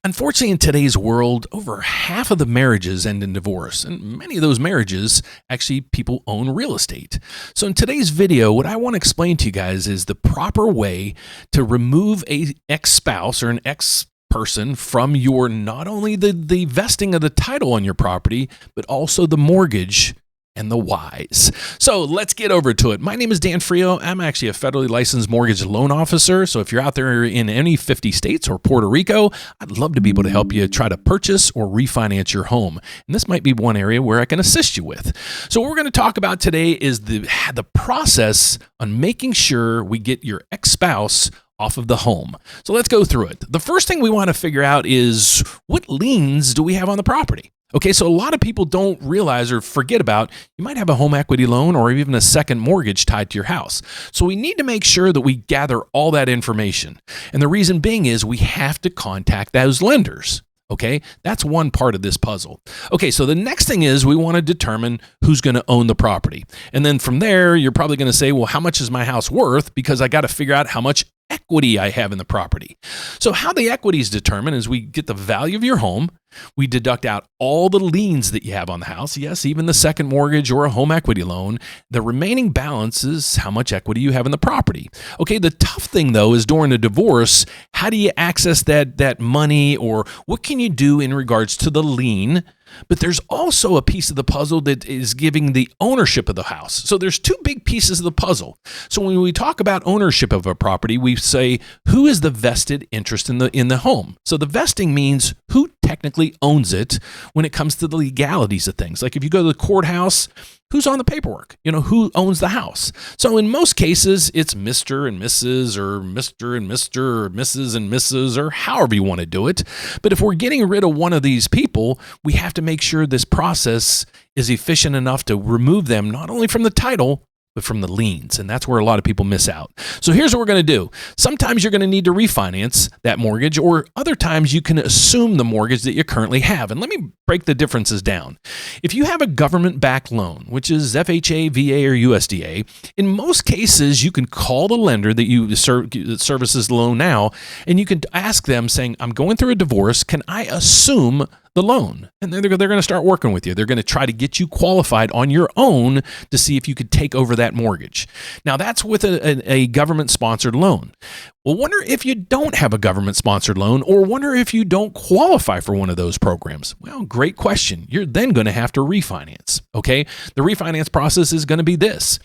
Unfortunately, in today's world, over half of the marriages end in divorce, and many of those marriages, actually, people own real estate. So in today's video, what I want to explain to you guys is the proper way to remove a ex-spouse or an ex-person from your, not only the vesting of the title on your property, but also the mortgage and the whys. So let's get over to it. My name is Dan Frio. I'm actually a federally licensed mortgage loan officer. So if you're out there in any 50 states or Puerto Rico, I'd love to be able to help you try to purchase or refinance your home. And this might be one area where I can assist you with. So what we're going to talk about today is the process on making sure we get your ex-spouse off of the home. So let's go through it. The first thing we want to figure out is, what liens do we have on the property? Okay, so a lot of people don't realize or forget about, you might have a home equity loan or even a second mortgage tied to your house. So we need to make sure that we gather all that information. And the reason being is we have to contact those lenders. Okay, that's one part of this puzzle. Okay, so the next thing is we want to determine who's going to own the property. And then from there, you're probably going to say, well, how much is my house worth? Because I got to figure out how much equity I have in the property. So how the equity is determined is we get the value of your home. We deduct out all the liens that you have on the house. Yes, even the second mortgage or a home equity loan. The remaining balance is how much equity you have in the property. Okay, the tough thing though is during a divorce, how do you access that money, or what can you do in regards to the lien? But there's also a piece of the puzzle that is giving the ownership of the house. So there's two big pieces of the puzzle. So when we talk about ownership of a property, we say, who is the vested interest in the home? So the vesting means who technically owns it when it comes to the legalities of things. Like if you go to the courthouse, who's on the paperwork? Who owns the house? So in most cases, it's Mr. and Mrs. or Mr. and Mr. or Mrs. and Mrs. or however you want to do it. But if we're getting rid of one of these people, we have to make sure this process is efficient enough to remove them not only from the title, but from the liens. And that's where a lot of people miss out. So here's what we're going to do. Sometimes you're going to need to refinance that mortgage, or other times you can assume the mortgage that you currently have. And let me break the differences down. If you have a government-backed loan, which is FHA, VA, or USDA, in most cases, you can call the lender that services the loan now, and you can ask them saying, I'm going through a divorce. Can I assume the loan? And they're going to start working with you. They're going to try to get you qualified on your own to see if you could take over that mortgage. Now, that's with a government-sponsored loan. Well, wonder if you don't have a government-sponsored loan, or wonder if you don't qualify for one of those programs. Well, great question. You're then going to have to refinance, okay? The refinance process is going to be this.